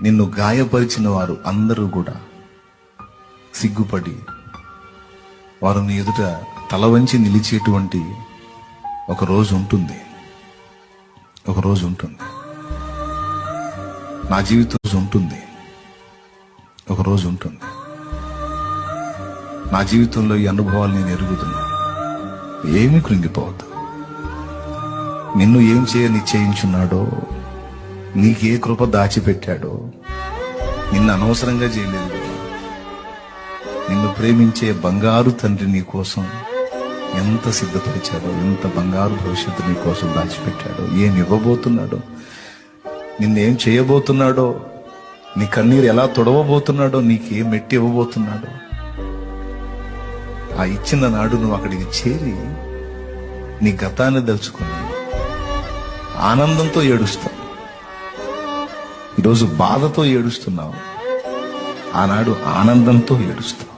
నిన్ను గాయపరిచిన వారు అందరూ కూడా సిగ్గుపడి వారు నీ ఎదుట తల వంచి నిలిచేటువంటి ఒక రోజు ఉంటుంది. ఒక రోజు ఉంటుంది. నా జీవితం ఉంటుంది. ఒక రోజు ఉంటుంది. నా జీవితంలో ఈ అనుభవాలు నేను ఎరుగుతున్నా. ఏమీ కృంగిపోవద్దు. నిన్ను ఏం నిశ్చయించున్నాడో, నీకే కృప దాచిపెట్టాడో, నిన్ను అనవసరంగా చేయలేదు. నిన్ను ప్రేమించే బంగారు తండ్రి నీ కోసం ఎంత సిద్ధపరిచాడో, ఎంత బంగారు భవిష్యత్తు నీ కోసం దాచిపెట్టాడో, ఏం ఇవ్వబోతున్నాడో, నిన్నేం చేయబోతున్నాడో, నీ కన్నీరు ఎలా తొడవబోతున్నాడో, నీకేం మెట్టి ఇవ్వబోతున్నాడో, ఆ ఇచ్చిన నాడు నువ్వు అక్కడికి చేరి నీ గతాన్ని దలుచుకుని ఆనందంతో ఏడుస్తావు. ఈరోజు బాధతో ఏడుస్తున్నావు, ఆనాడు ఆనందంతో ఏడుస్తావు.